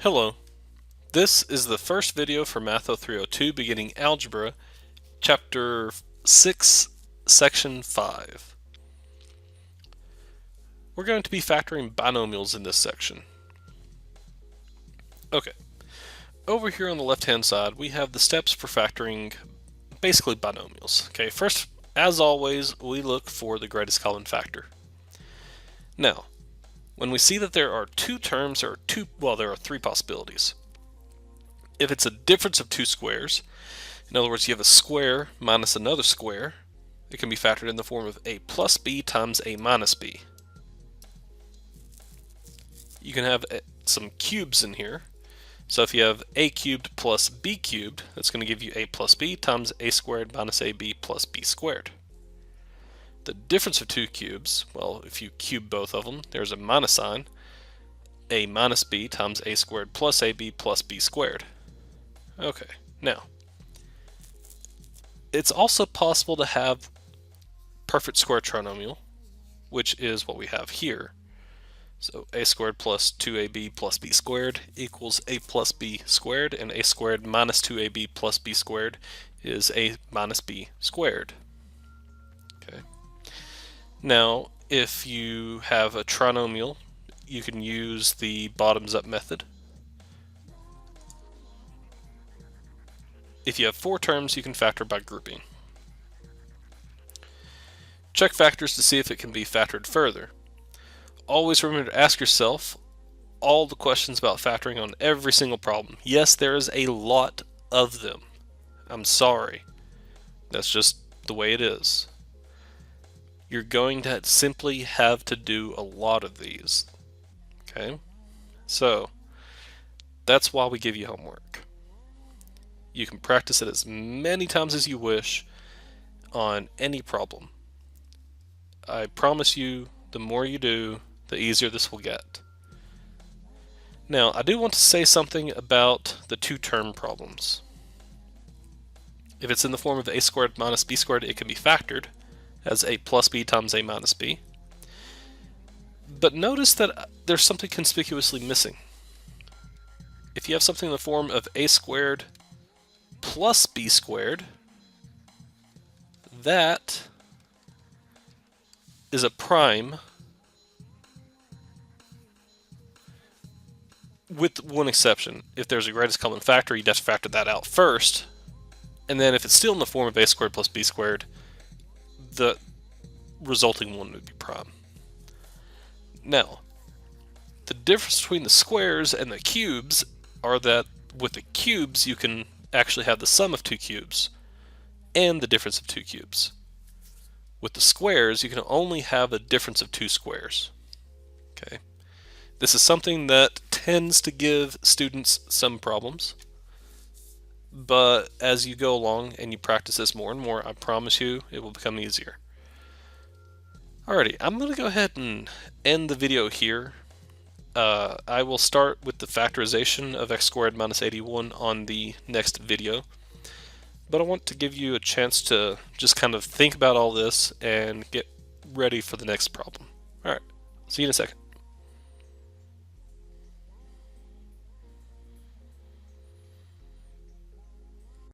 Hello, this is the first video for Math0302 beginning Algebra, Chapter 6, Section 5. We're going to be factoring binomials in this section. Okay, over here on the left-hand side we have the steps for factoring basically binomials. Okay, first, as always, we look for the greatest common factor. Now, when we see that there are two terms, there are three possibilities. If it's a difference of two squares, in other words, you have a square minus another square, it can be factored in the form of a plus b times a minus b. You can have some cubes in here. So if you have a cubed plus b cubed, that's going to give you a plus b times a squared minus ab plus b squared. The difference of two cubes, well, if you cube both of them, there's a minus sign, a minus b times a squared plus ab plus b squared. Okay, now, it's also possible to have perfect square trinomial, which is what we have here. So a squared plus 2ab plus b squared equals a plus b squared, and a squared minus 2ab plus b squared is a minus b squared. Okay. Now, if you have a trinomial, you can use the bottoms-up method. If you have four terms, you can factor by grouping. Check factors to see if it can be factored further. Always remember to ask yourself all the questions about factoring on every single problem. Yes, there is a lot of them. I'm sorry. That's just the way it is. You're going to simply have to do a lot of these. Okay? So, that's why we give you homework. You can practice it as many times as you wish on any problem. I promise you, the more you do, the easier this will get. Now, I do want to say something about the two-term problems. If it's in the form of a squared minus b squared, it can be factored as a plus b times a minus b. But notice that there's something conspicuously missing. If you have something in the form of a squared plus b squared, that is a prime with one exception. If there's a greatest common factor, you'd have to factor that out first, and then if it's still in the form of a squared plus b squared, the resulting one would be prime. Now, the difference between the squares and the cubes are that with the cubes you can actually have the sum of two cubes and the difference of two cubes. With the squares, you can only have the difference of two squares. Okay. This is something that tends to give students some problems, but as you go along and you practice this more and more, I promise you it will become easier. Alrighty, I'm going to go ahead and end the video here. I will start with the factorization of x squared minus 81 on the next video, but I want to give you a chance to just kind of think about all this and get ready for the next problem. Alright, see you in a second.